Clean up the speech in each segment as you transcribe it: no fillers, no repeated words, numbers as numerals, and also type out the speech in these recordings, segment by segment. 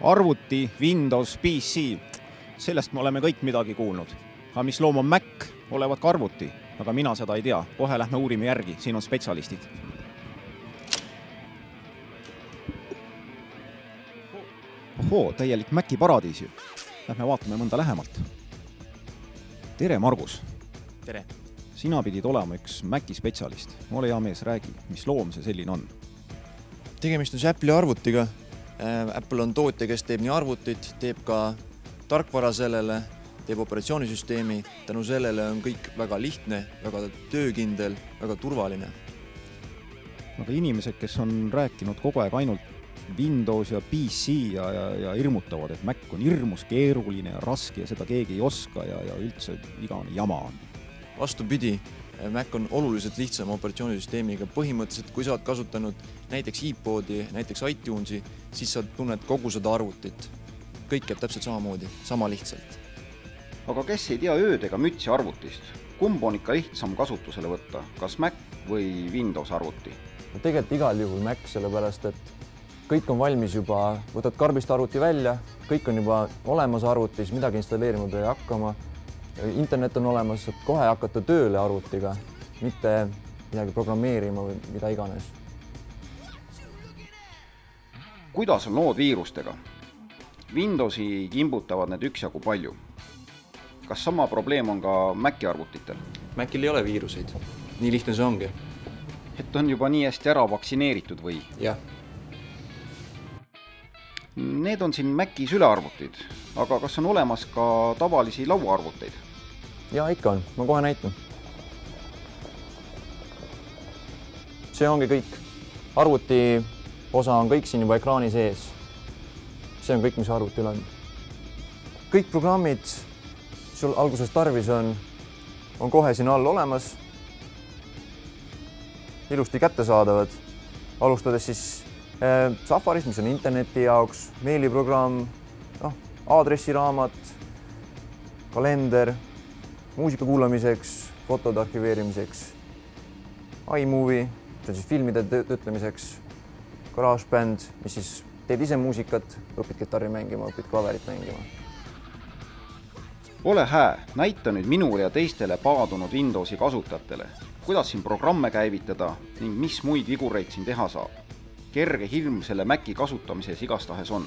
Arvuti, Windows, PC. Sellest me oleme kõik midagi kuulnud. Aga mis loom on Mac, olevat ka arvuti. Aga mina seda ei tea. Kohe lähme uurime järgi. Siin on spetsialistid. Ohoo, täielik Maci paradiis ju. Lähme vaatame mõnda lähemalt. Tere, Margus. Tere. Sina pidid olema üks Maci spetsialist. Ole hea mees, räägi, mis loom see selline on? Tegemist on Apple'i arvutiga. Apple on tootja, kes teeb nii arvutit, teeb ka tarkvara sellele, teeb operatsioonisüsteemi. Tänu sellele on kõik väga lihtne, väga töökindel, väga turvaline. Aga inimesed, kes on rääkinud kogu aeg ainult Windows ja PC ja hirmutavad, et Mac on hirmus keeruline ja raske ja seda keegi ei oska ja üldse igavene jama on. Vastupidi, Mac on oluliselt lihtsam operatsioonisüsteemiga. Põhimõtteliselt, kui sa oled kasutanud näiteks iPodi, näiteks iTunesi, siis sa tunned kogu seda arvutit. Kõik jääb täpselt samamoodi, sama lihtsalt. Aga kes ei tea ööd ega mütsi arvutist? Kumb on ikka lihtsam kasutusele võtta? Kas Mac või Windows arvuti? Tegelikult igal juhul Mac, sellepärast et kõik on valmis juba, võtad karbist arvuti välja, kõik on juba olemas arvutis, midagi installeerima pea hakkama. Internet on olemas, saab kohe hakata tööle arvutiga, mitte midagi programmeerima või mida iganes. Kuidas on lood viirustega? Windowsi kimbutavad need üksjagu palju. Kas sama probleem on ka Maci arvutitel? Macil ei ole viiruseid. Nii lihtne see ongi. Et on juba nii hästi ära vaktsineeritud või? Jah. Need on siin Maci sülearvutid, aga kas on olemas ka tavalisi lauaarvuteid? Ja ikka on, ma kohe näitan. See ongi kõik. Arvuti osa on kõik siin juba ekraani sees. See on kõik, mis arvutil on. Kõik programmid, sul alguses tarvis on kohe siin all olemas. Ilusti kättesaadavad. Alustades siis Safaris, mis on interneti jaoks, meiliprogramm, aadressiraamat, kalender, muusika kuulamiseks, fotode arhiveerimiseks, iMovie, see on siis filmide töötlemiseks, GarageBand, mis siis teed ise muusikat, õpid kitarri mängima, õpid klaverit mängima. Ole hää, näita nüüd minule ja teistele paadunud Windowsi kasutajatele, kuidas siin programme käivitada ning mis muid vigureid siin teha saab. Kerge hirm selle Maci kasutamises igastahes on.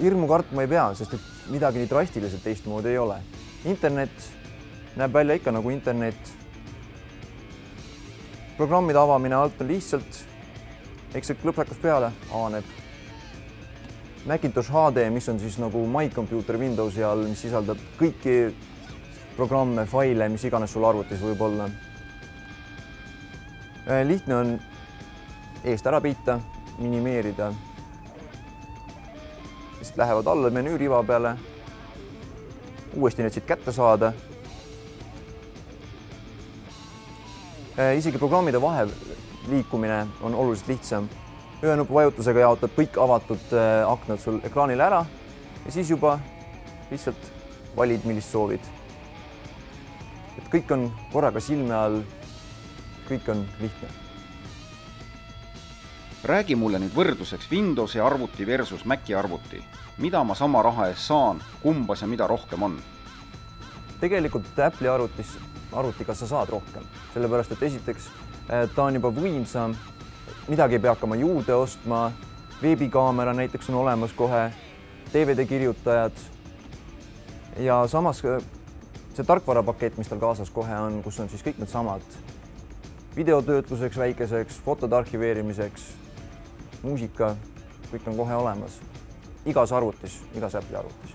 Hirmu kartma ei pea, sest et midagi nii drastiliselt teistmoodi ei ole. Internet näeb välja ikka nagu internet. Programmide avamine alt on lihtsalt, eks see klõpsakas peale, avaneb. Macintosh HD, mis on siis nagu My Computer Windowsi all, mis sisaldab kõiki programme, faile, mis iganes sul arvutis võib olla. Lihtne on eest ära piita, minimeerida. Siis lähevad alla menüüriva peale, uuesti need siit kätte saada. Isegi programmide vahe liikumine on oluliselt lihtsam. Ühe nupu vajutusega jaotab kõik avatud aknad sul ekraanile ära ja siis juba lihtsalt valid, millist soovid. Et kõik on korraga silme all, kõik on lihtne. Räägi mulle nüüd võrdluseks Windowsi arvuti versus Maci arvuti. Mida ma sama raha eest saan, kumbas ja mida rohkem on? Tegelikult Apple'i arvutiga sa saad rohkem, sellepärast et esiteks ta on juba võimsam, midagi ei pea hakkama juurde ostma, veebikaamera näiteks on olemas kohe, DVD kirjutajad ja samas see tarkvarapakett, mis tal kaasas kohe on, kus on siis kõik need samad videotöötluseks väikeseks, fotode arhiveerimiseks, muusika, kõik on kohe olemas. Igas arvutis, igas Apple'i arvutis.